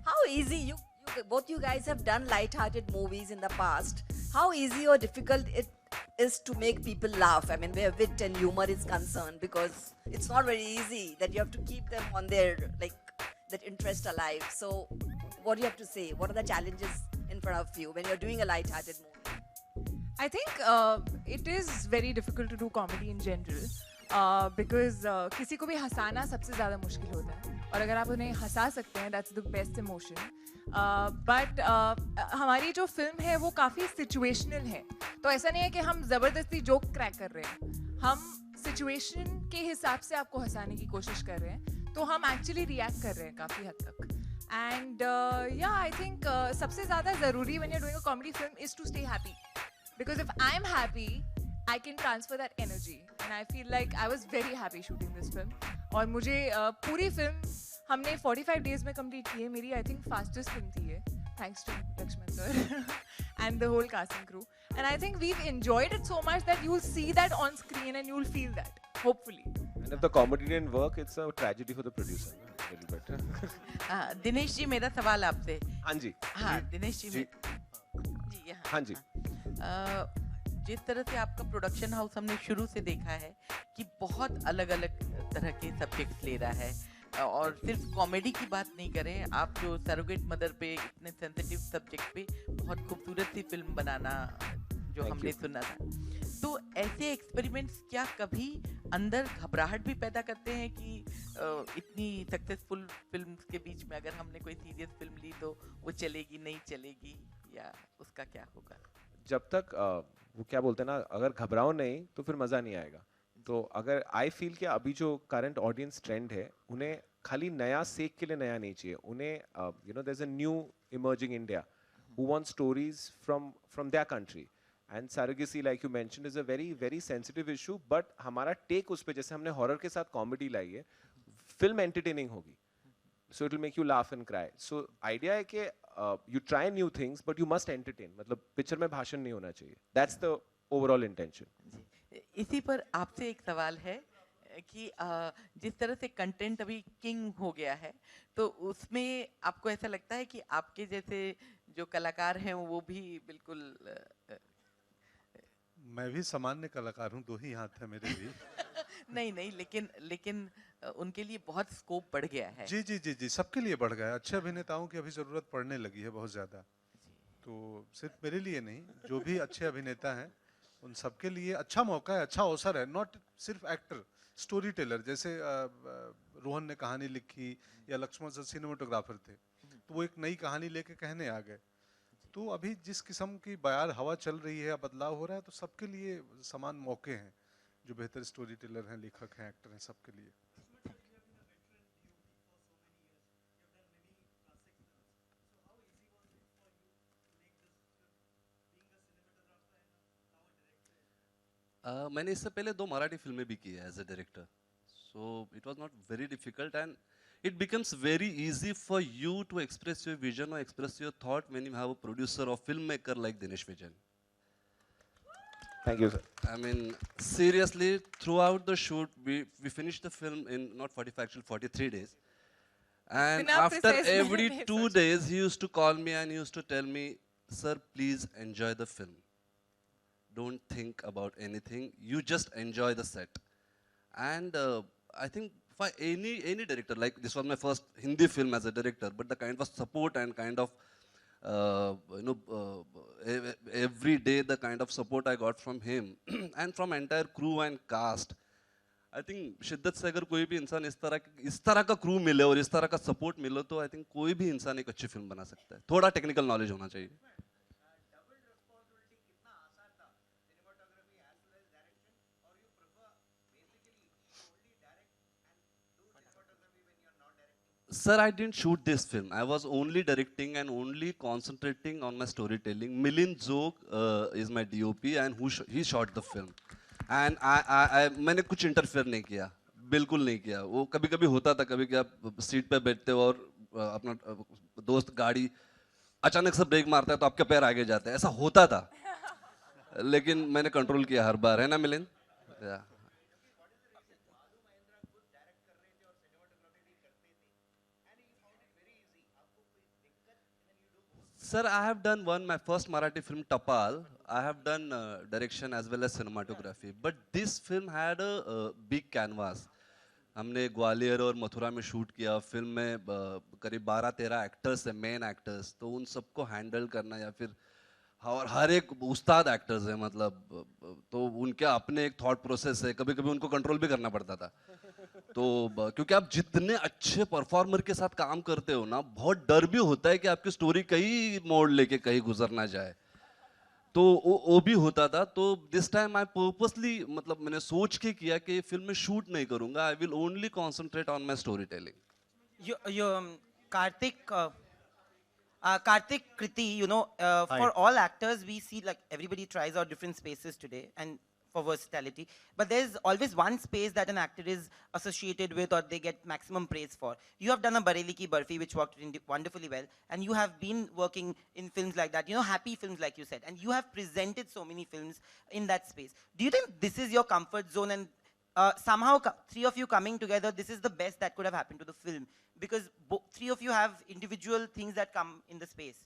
How easy you both you guys have done light-hearted movies in the past. How easy or difficult it is to make people laugh? I mean, where wit and humor is concerned, because it's not very easy that you have to keep them on their that interest alive. So, what do you have to say? What are the challenges in front of you when you're doing a light-hearted movie? I think it is very difficult to do comedy in general. Because किसी को भी हंसाना सबसे ज़्यादा मुश्किल होता है, और अगर आप उन्हें हंसा सकते हैं, that's the best emotion. But हमारी जो फिल्म है वो काफ़ी सिचुएशनल है, तो ऐसा नहीं है कि हम ज़बरदस्ती जोक क्रैक कर रहे हैं। हम सिचुएशन के हिसाब से आपको हंसाने की कोशिश कर रहे हैं, तो हम एक्चुअली रिएक्ट कर रहे हैं काफ़ी हद तक. And yeah, I think सबसे ज़्यादा ज़रूरी when you're doing a comedy film is to stay happy, because if I'm happy, I can transfer that energy, and I feel like I was very happy shooting this film. और मुझे पूरी film हमने 45 days में complete की है. मेरी I think fastest film थी ये, thanks to Lakshman sir and the whole cast and crew. And I think we've enjoyed it so much that you'll see that on screen and you'll feel that, hopefully. And if the comedy didn't work, it's a tragedy for the producer. A little bit. Dinesh ji, मेरा सवाल आपसे. हाँ जी. हाँ दिनेश जी. यहाँ हाँ जी। जिस तरह से आपका प्रोडक्शन हाउस हमने शुरू से देखा है कि बहुत अलग अलग तरह के सब्जेक्ट्स ले रहा है, और सिर्फ कॉमेडी की बात नहीं करें, आप जो सरोगेट मदर पे इतने सेंसिटिव सब्जेक्ट पे बहुत खूबसूरत सी फिल्म बनाना जो Thank हमने you. सुना था, तो ऐसे एक्सपेरिमेंट्स क्या कभी अंदर घबराहट भी पैदा करते हैं कि इतनी सक्सेसफुल फिल्म्स के बीच में अगर हमने कोई सीरियस फिल्म ली तो वो चलेगी नहीं चलेगी, या उसका क्या होगा? जब तक वो क्या बोलते हैं ना, अगर घबराओ नहीं तो फिर मज़ा नहीं आएगा। तो अगर आई फील कि अभी जो करंट ऑडियंस ट्रेंड है, उन्हें खाली नया सेक के लिए नया नहीं चाहिए, उन्हें you know there is a new emerging India who want stories from their country, and surrogacy like you mentioned is a very very sensitive issue, but हमारा टेक उस पे, जैसे हमने हॉरर के साथ कॉमेडी लाई है, फिल्म एंटरटेनिंग होगी, so it will make you laugh and cry. So idea है कि you try new things but you must entertain, मतलब पिक्चर में भाषण नहीं होना चाहिए, that's the overall intention. इसी पर आपसे एक सवाल है कि जिस तरह से कंटेंट अभी किंग हो गया है, तो उसमें आपको ऐसा लगता है कि आपके जैसे जो कलाकार हैं वो भी बिल्कुल मैं भी सामान्य कलाकार हूँ, 2 ही हाथ है मेरे भी। नहीं, लेकिन उनके लिए बहुत स्कोप बढ़ गया है। जी जी जी जी, सबके लिए बढ़ गया है। अच्छे अभिनेताओं की अभी जरूरत पड़ने लगी है बहुत ज्यादा। तो सिर्फ मेरे लिए नहीं, जो भी अच्छे अभिनेता हैं उन सबके लिए अच्छा मौका है, अच्छा अवसर है। नॉट सिर्फ एक्टर, स्टोरी टेलर, जैसे रोहन ने कहानी लिखी या लक्ष्मण सर सिनेमाटोग्राफर थे, तो वो एक नई कहानी लेके कहने आ गए। तो अभी जिस किस्म की बयार हवा चल रही है, बदलाव हो रहा है, तो सबके लिए समान मौके हैं, जो बेहतर स्टोरी टेलर हैं, लेखक हैं, एक्टर हैं, सबके लिए। मैंने इससे पहले 2 मराठी फिल्में भी की है as a director, so it was not very difficult and it becomes very easy for you to express your vision or express your thought when you have a producer or filmmaker like Dinesh Vijan. Thank you, sir. I mean, seriously, throughout the shoot, we finished the film in not 45, actually 43 days. And after every 2 days, he used to call me and he used to tell me, sir, please enjoy the film. Don't think about anything. You just enjoy the set. And I think for any director, like this was my first Hindi film as a director, but the kind of support and kind of every day the kind of support I got from him and from entire crew and cast, I think शिद्दत से अगर कोई भी इंसान इस तरह का crew मिले और इस तरह का सपोर्ट मिले, तो आई थिंक कोई भी इंसान एक अच्छी फिल्म बना सकता है। थोड़ा टेक्निकल नॉलेज होना चाहिए। Sir, I didn't shoot this film. I was only directing and only concentrating on my storytelling. Milind Zog is my DOP and he shot the film. And मैंने कुछ इंटरफेयर नहीं किया, बिल्कुल नहीं किया। वो कभी-कभी होता था, कभी क्या सीट पे बैठते हो और अपना दोस्त गाड़ी अचानक से ब्रेक मारता है तो आपके पैर आगे जाते हैं, ऐसा होता था। लेकिन मैंने कंट्रोल किया हर बार, है ना Milind? Sir, I have done my first Marathi film, Tapal. I have done direction as well as cinematography. But this film had a big canvas. हमने ग्वालियर और मथुरा में शूट किया। फिल्म में करीब 12-13 एक्टर्स हैं, मेन एक्टर्स, तो उन सबको हैंडल करना, या फिर और हर एक उस्ताद एक्टर्स हैं, मतलब तो उनके अपने एक थॉट प्रोसेस है, कभी कभी उनको कंट्रोल भी करना पड़ता था। तो क्योंकि आप जितने अच्छे परफॉर्मर के साथ काम करते हो ना, बहुत डर भी होता है कि आपकी स्टोरी कहीं मोड़ लेके कहीं गुजर ना जाए, तो वो भी होता था। तो दिस टाइम आई पर्पसली, मतलब मैंने सोच के किया कि फिल्म में शूट नहीं करूंगा, I will only concentrate on my story telling. Karthik, Kriti, you know, for all actors, we see like everybody tries out different spaces today and for versatility. But there's always one space that an actor is associated with or they get maximum praise for. You have done a Bareli Ki Barfi, which worked wonderfully well. And you have been working in films like that, you know, happy films like you said. And you have presented so many films in that space. Do you think this is your comfort zone and somehow three of you coming together, this is the best that could have happened to the film? Because three of you have individual things that come in the space.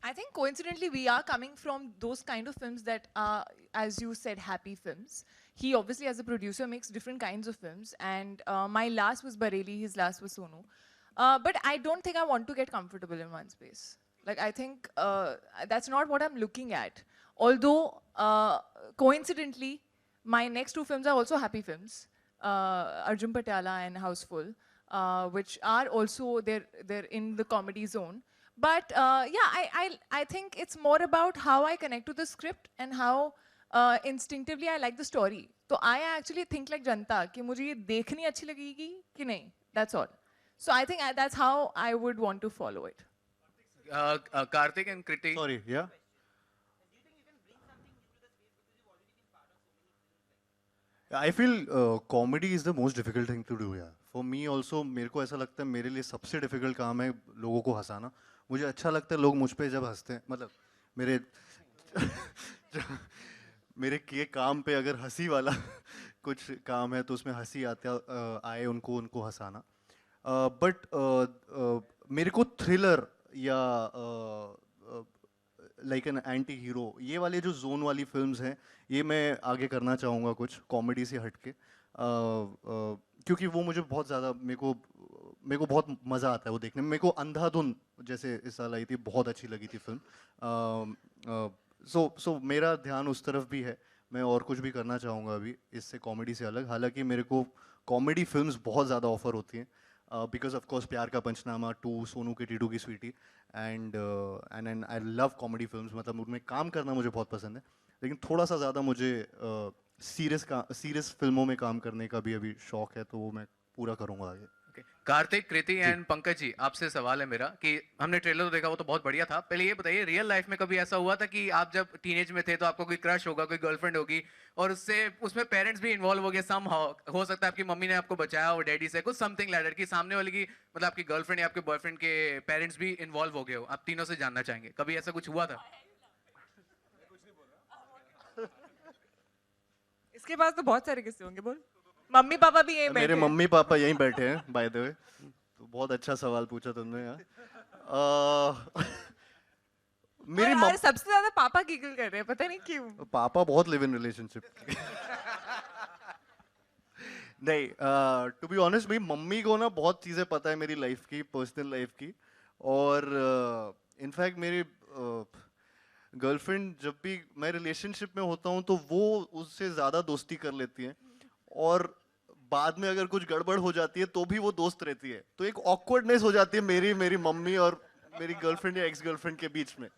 I think coincidentally we are coming from those kind of films that are, as you said, happy films. He obviously as a producer makes different kinds of films, and my last was Bareilly, his last was Sonu. But I don't think I want to get comfortable in one space. Like I think that's not what I'm looking at. Although coincidentally, my next two films are also happy films, Arjun Patiala and Houseful, which are also they're in the comedy zone. But yeah, I think it's more about how I connect to the script and how instinctively I like the story. So I actually think like जनता कि मुझे ये देखनी अच्छी लगेगी कि नहीं. That's all. So I think that's how I would want to follow it. Karthik and Kriti. Sorry, yeah. I feel comedy is the most difficult thing to do, yeah. For me also, मेरे को ऐसा लगता है मेरे लिए सबसे difficult काम है लोगों को हंसाना. मुझे अच्छा लगता है लोग मुझ पे जब हंसते हैं, मतलब मेरे मेरे किए काम पे अगर हंसी वाला कुछ काम है तो उसमें हंसी आए उनको हंसाना. बट मेरे को थ्रिलर या लाइक एन एंटी हीरो, ये वाले जो जोन वाली फिल्म्स हैं, ये मैं आगे करना चाहूँगा कुछ कॉमेडी से हट के, क्योंकि वो मुझे बहुत ज़्यादा मेरे को बहुत मज़ा आता है वो देखने में. मेरे को अंधाधुन जैसे इस साल आई थी, बहुत अच्छी लगी थी फिल्म. सो मेरा ध्यान उस तरफ भी है. मैं और कुछ भी करना चाहूँगा अभी इससे, कॉमेडी से अलग. हालांकि मेरे को कॉमेडी फिल्म्स बहुत ज़्यादा ऑफर होती हैं, बिकॉज ऑफ कोर्स प्यार का पंचनामा 2, Sonu Ke Titu Ki Sweety, and I love comedy films. मतलब उनमें काम करना मुझे बहुत पसंद है, लेकिन थोड़ा सा ज़्यादा मुझे सीरियस फिल्मों में काम करने का भी अभी शौक है, तो वो मैं पूरा करूँगा आगे. कार्तिक, कृति एंड पंकज जी, आपसे सवाल है मेरा कि हमने ट्रेलर तो देखा, वो तो बहुत बढ़िया था. पहले ये बताइए, रियल लाइफ में कभी ऐसा हुआ था कि आप जब टीनेज में थे तो आपको कोई क्रश होगा, कोई गर्लफ्रेंड होगी, और उसमें पेरेंट्स भी इन्वॉल्व हो गए समहाउ? हो सकता है आपकी मम्मी ने आपको बचाया हो डैडी से, कुछ समथिंग लाइक कि सामने वाले की, मतलब आपकी गर्लफ्रेंड या आपके बॉयफ्रेंड के पेरेंट्स भी इन्वॉल्व हो गए हो. आप तीनों से जानना चाहेंगे, कभी ऐसा कुछ हुआ था? इसके पास तो बहुत सारे किस्से होंगे, बोल. मम्मी पापा भी यहीं बैठे मेरे हैं. मम्मी पापा यहीं बैठे हैं, बाय द वे. तो बहुत अच्छा सवाल पूछा तुमने यार. मेरी और सबसे ज्यादा पापा गिगल कर रहे हैं, पता नहीं क्यों. पापा बहुत लिव इन रिलेशनशिप. नहीं, टू बी ऑनेस्ट, मेरी मम्मी को ना बहुत चीज़ें पता है मेरी लाइफ की, पर्सनल लाइफ की. और इनफैक्ट मेरी गर्लफ्रेंड जब भी मैं रिलेशनशिप में होता हूँ तो वो उससे ज़्यादा दोस्ती कर लेती है, और बाद में अगर कुछ गड़बड़ हो जाती है तो भी वो दोस्त रहती है. तो एक ऑकवर्डनेस हो जाती है मेरी मम्मी और मेरी गर्लफ्रेंड या एक्स गर्लफ्रेंड के बीच में.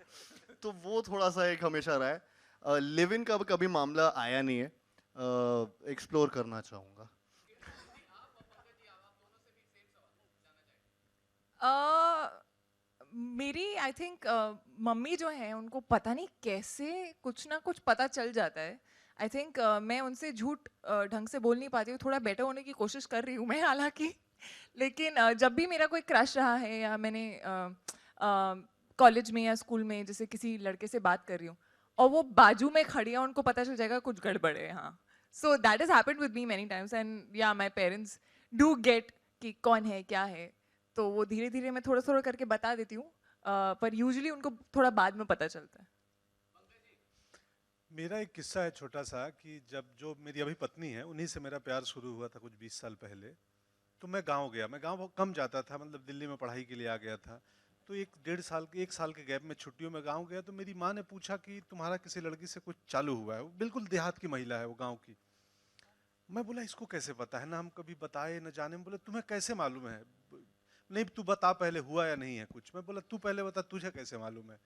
तो वो थोड़ा सा एक हमेशा रहा है. लिव इन का कभी मामला आया नहीं है. एक्सप्लोर करना चाहूँगा. मेरी आई थिंक मम्मी जो है उनको पता नहीं कैसे कुछ ना कुछ पता चल जाता है. आई थिंक मैं उनसे झूठ ढंग से बोल नहीं पाती हूँ. थोड़ा बेटर होने की कोशिश कर रही हूँ मैं हालांकि. लेकिन जब भी मेरा कोई क्रश रहा है या मैंने कॉलेज में या स्कूल में जैसे किसी लड़के से बात कर रही हूँ और वो बाजू में खड़ी है, उनको पता चल जाएगा कुछ गड़बड़ है. हाँ, so that is happened with me many times, and या माई पेरेंट्स डू गेट कि कौन है क्या है. तो वो धीरे धीरे मैं थोड़ा थोड़ा करके बता देती हूँ, पर यूजुअली उनको थोड़ा बाद में पता चलता है. मेरा एक किस्सा है छोटा सा कि जब जो मेरी अभी पत्नी है उन्हीं से मेरा प्यार शुरू हुआ था कुछ 20 साल पहले. तो मैं गांव गया. मैं गांव बहुत कम जाता था, मतलब दिल्ली में पढ़ाई के लिए आ गया था. तो एक साल के गैप में छुट्टियों में गांव गया तो मेरी माँ ने पूछा कि तुम्हारा किसी लड़की से कुछ चालू हुआ है. वो बिल्कुल देहात की महिला है, वो गाँव की. मैं बोला इसको कैसे पता है, ना हम कभी बताए न जाने. बोले तुम्हें कैसे मालूम है? नहीं तू बता पहले हुआ या नहीं है कुछ. मैं बोला तू पहले बता, तुझे कैसे मालूम है?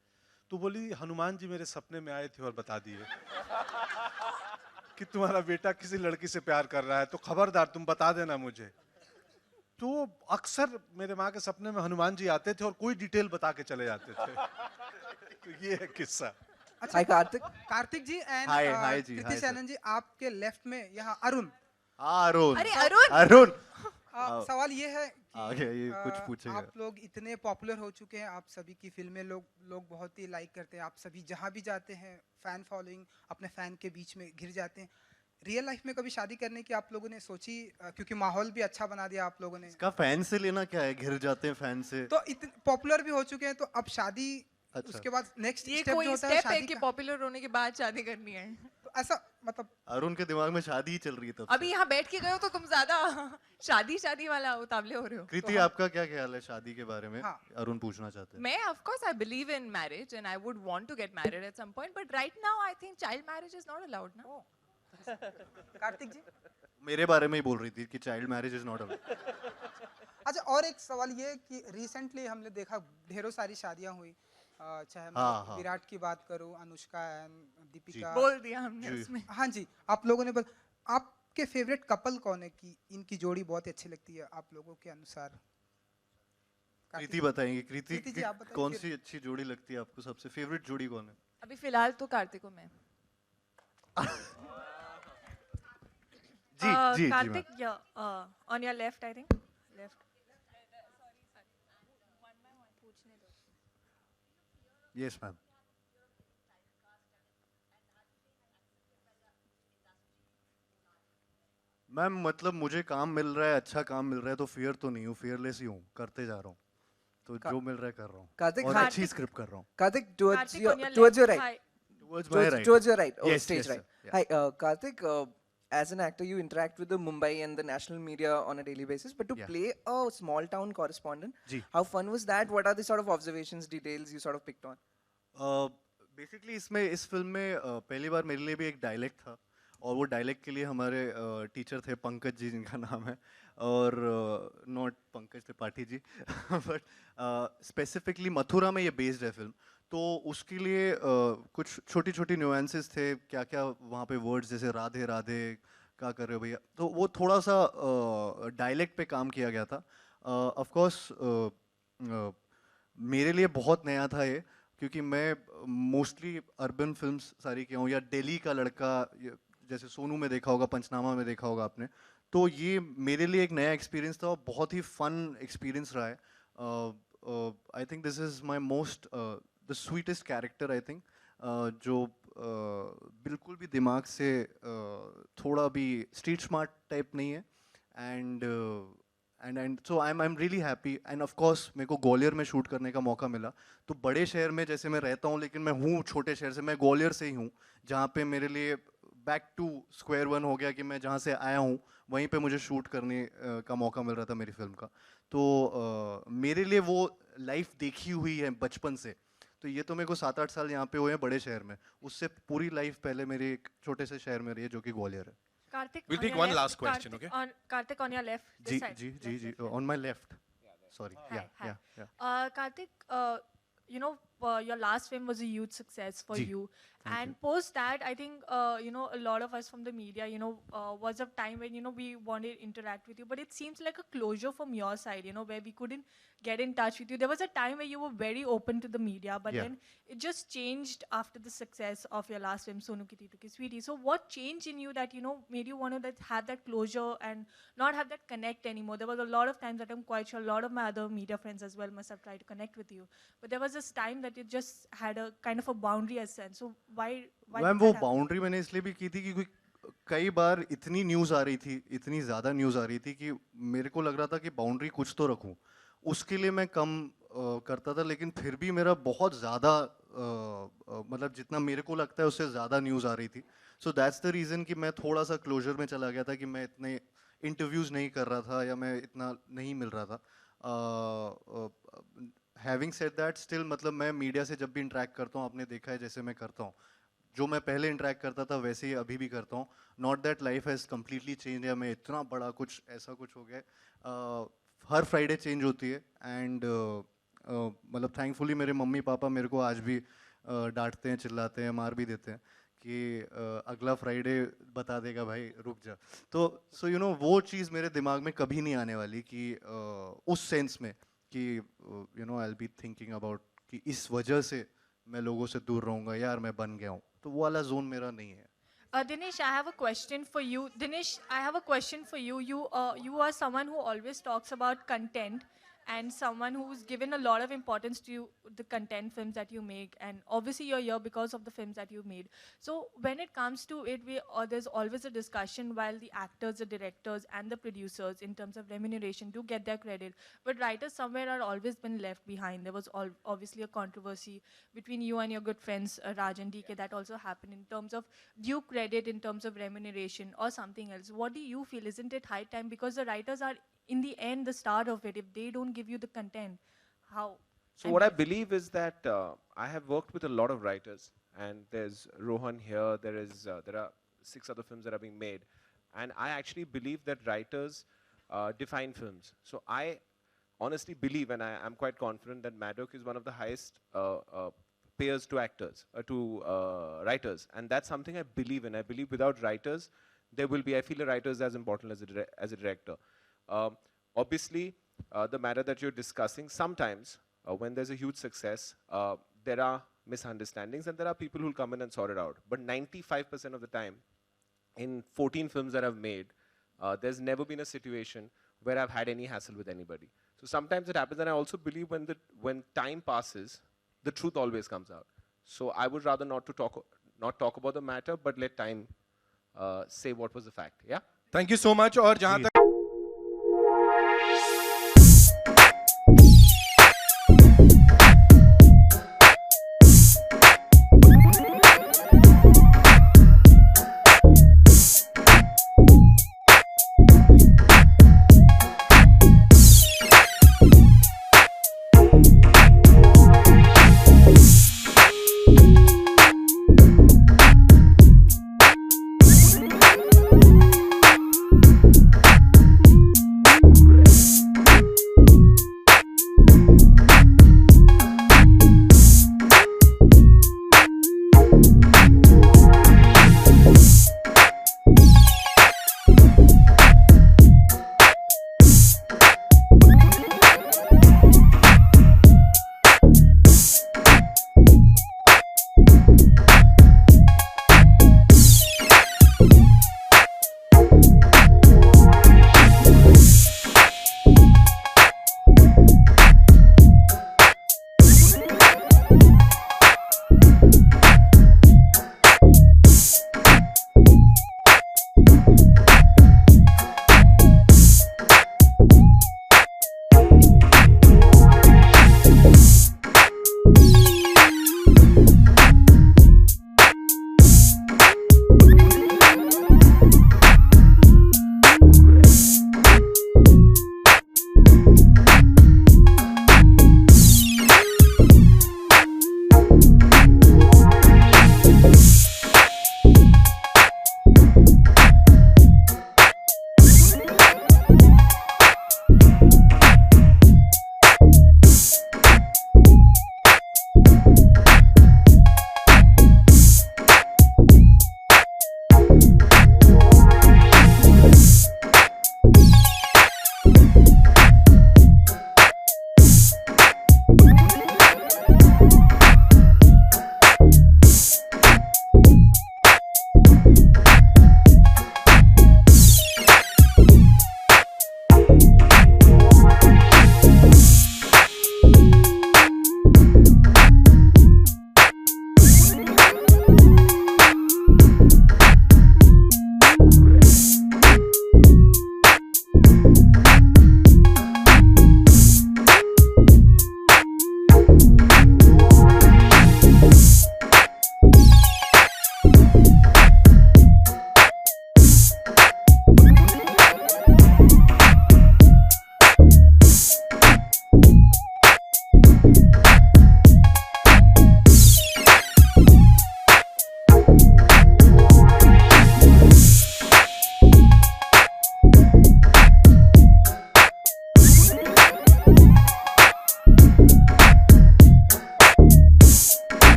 तो बोली हनुमान जी मेरे सपने में आए थे और बता दिए कि तुम्हारा बेटा किसी लड़की से प्यार कर रहा है, तो खबरदार तुम बता देना मुझे. तो अक्सर मेरे माँ के सपने में हनुमान जी आते थे और कोई डिटेल बता के चले जाते थे. तो ये है किस्सा. अच्छा कार्तिक जी एंड कृति सैनन जी, आपके लेफ्ट में यहाँ अरुण. अरे अरुण सवाल ये है कि ये कुछ पूछेगा. आप लोग इतने पॉपुलर हो चुके हैं, आप सभी की फिल्में लोग बहुत ही लाइक करते हैं, आप सभी जहाँ भी जाते हैं फैन फॉलोइंग, अपने फैन के बीच में घिर जाते हैं. रियल लाइफ में कभी शादी करने की आप लोगों ने सोची? क्योंकि माहौल भी अच्छा बना दिया आप लोगों ने. इसका फैन से लेना क्या है, घिर जाते हैं फैन से. तो इतने पॉपुलर भी हो चुके हैं, तो अब शादी अच्छा। उसके बाद नेक्स्ट ये स्टेप कोई जो होता है स्टेप है शादी कि का, पॉपुलर होने के बाद शादी करनी है? तो ऐसा मतलब अरुण के दिमाग में शादी ही चल रही है तब अभी यहाँ बैठ के गए हो तो तुम ज्यादा शादी वाला उतावले हो रहे हो। कृति तो आपका क्या ख्याल है शादी के बारे में? हाँ। अरुण पूछना चाहते हैं। मैं of course I believe in marriage and I would want to get married at some point, but right now I think child marriage is not allowed now. Kartik जी, मेरे बारे में ही बोल रही थी कि child marriage is not allowed. अच्छा और एक सवाल ये कि रिसेंटली हमने देखा ढेरों सारी शादियां हुई, चाहे मैं हाँ, हाँ। विराट की बात करूं, अनुष्का एंड दीपिका, बोल दिया हमने जी। उसमें। हाँ जी, आप लोगों ने आपके फेवरेट कपल कौन है कि इनकी जोड़ी बहुत ही अच्छी लगती है आप लोगों के अनुसार? कृति बताएंगे। कृति कृति जी, आप बताइए कौन फिर। सी अच्छी जोड़ी लगती है आपको? सबसे फेवरेट जोड़ी कौन है? अभी फिलहाल तो कार्तिक को मैं। जी जी जी Karthik, ma'am. yeah, on your left, I think. Left. Yes ma'am. Ma'am मतलब मुझे काम मिल रहा है, अच्छा काम मिल रहा है तो फियर तो नहीं हूँ, फियरलेस ही हूँ, करते जा रहा हूँ। तो जो मिल रहा है कर रहा हूँ कार्तिक, और हाँ। अच्छी स्क्रिप्ट कर रहा हूँ। Karthik, towards Karthik, your on your towards your left. right. Hi. Towards my right. Towards your right. Oh, Yes, stage yes, right. sir. Yeah. Hi, Karthik. As an actor, you interact with the Mumbai and the national media on a daily basis. But to Yeah. play a small town correspondent, जी। how fun was that? What are the sort of observations, details you sort of picked on? Basically इसमें इस film में पहली बार मेरे लिए भी एक dialect था और वो डायलेक्ट के लिए हमारे टीचर थे पंकज जी जिनका नाम है, और not Pankaj Tripathi ji but specifically Mathura में ये बेस्ड है फिल्म, तो उसके लिए कुछ छोटी छोटी न्यूएंसेस थे, क्या क्या वहाँ पे वर्ड्स जैसे राधे राधे क्या कर रहे हो भैया, तो वो थोड़ा सा डायलेक्ट पे काम किया गया था। ऑफ कोर्स मेरे लिए बहुत नया था ये, क्योंकि मैं मोस्टली अर्बन फिल्म्स सारी किया हूँ, या दिल्ली का लड़का जैसे सोनू में देखा होगा, पंचनामा में देखा होगा आपने, तो ये मेरे लिए एक नया एक्सपीरियंस था और बहुत ही फन एक्सपीरियंस रहा है। I think this is my most the sweetest character, I think, जो बिल्कुल भी दिमाग से थोड़ा भी स्ट्रीट स्मार्ट टाइप नहीं है, and so I am really happy. End of course मेरे को ग्वालियर में शूट करने का मौका मिला, तो बड़े शहर में जैसे मैं रहता हूँ, लेकिन मैं हूँ छोटे शहर से, मैं ग्वालियर से ही हूँ, जहाँ पे मेरे लिए बैक टू स्क्वायर वन हो गया कि मैं जहाँ से आया हूँ वहीं पे मुझे शूट करने का मौका मिल रहा था मेरी फिल्म का, तो मेरे लिए वो लाइफ देखी हुई है बचपन से, तो ये तो मेरे को 7-8 साल यहाँ पे हुए हैं बड़े शहर में, उससे पूरी लाइफ पहले मेरी एक छोटे से शहर में रही है जो कि ग्वालियर है। Karthik, We'll on take your one left. last question, Karthik, okay? Karthik, on your left. This जी side. जी जी जी on my left, sorry, Hi, या hi. या Karthik, you know, your last film was a huge success for Ji, you. thank And you. post that, I think, you know, a lot of us from the media, you know, was a time when, you know, we wanted to interact with you. But it seems like a closure from your side, you know, where we couldn't get in touch with you. There was a time where you were very open to the media, but Yeah. then it just changed after the success of your last film, Sonu Ki Titi Ki Sweetie. So what changed in you that, you know, made you want to have that closure and not have that connect anymore? There was a lot of times that I'm quite sure a lot of my other media friends as well must have tried to connect with you. But there was this time that you just had a kind of a boundary as sense. So why ma'am did वो that happen? Boundary मैंने इसलिए भी की थी कि कई बार इतनी news आ रही थी, इतनी ज़्यादा न्यूज़ आ रही थी कि मेरे को लग रहा था कि बाउंड्री कुछ तो रखूं, उसके लिए मैं कम करता था, लेकिन फिर भी मेरा बहुत ज़्यादा मतलब जितना मेरे को लगता है उससे ज़्यादा न्यूज़ आ रही थी। सो दैट्स द रीज़न कि मैं थोड़ा सा क्लोजर में चला गया था कि मैं इतने इंटरव्यूज़ नहीं कर रहा था या मैं इतना नहीं मिल रहा था। हैविंग सेड दैट, स्टिल मतलब मैं मीडिया से जब भी इंटरेक्ट करता हूँ, आपने देखा है जैसे मैं करता हूँ, जो मैं पहले इंटरेक्ट करता था वैसे ही अभी भी करता हूँ। Not that life has completely change या मैं इतना बड़ा कुछ ऐसा कुछ हो गया, हर फ्राइडे चेंज होती है। एंड मतलब थैंकफुली मेरे मम्मी पापा मेरे को आज भी डांटते हैं, चिल्लाते हैं, मार भी देते हैं कि अगला फ्राइडे बता देगा भाई रुक जा। तो सो यू नो वो चीज़ मेरे दिमाग में कभी नहीं आने वाली कि उस सेंस में कि you know I will be thinking about कि इस वजह से मैं लोगों से दूर रहूँगा, यार मैं बन गया हूँ, तो वो वाला जोन मेरा नहीं है। Dinesh, I have a question for you. Dinesh, I have a question for you. You are someone who always talks about content, and someone who's given a lot of importance to you, the content films that you make, and obviously you're here because of the films that you made. So when it comes to it, there's always a discussion while the actors, the directors, and the producers in terms of remuneration do get their credit, but writers somewhere are always been left behind. There was obviously a controversy between you and your good friends Raj and DK that also happened in terms of due credit, in terms of remuneration or something else. What do you feel? Isn't it high time, because the writers are in the end the start of it? If they don't give you the content, how? So what I believe is that I have worked with a lot of writers, and there's Rohan here. There are 6 other films that are being made, and I actually believe that writers define films. So I honestly believe, and I'm quite confident, that Maddock is one of the highest payers to actors, to writers, and that's something I believe in. I believe without writers, I feel a writer is as important as a director. Obviously, the matter that you're discussing, sometimes when there's a huge success, there are misunderstandings and there are people who'll come in and sort it out. But 95% of the time, in 14 films that I've made, there's never been a situation where I've had any hassle with anybody. So sometimes it happens, and I also believe when time passes, the truth always comes out. So I would rather not talk about the matter, but let time say what was the fact. Yeah. Thank you so much. और जहाँ तक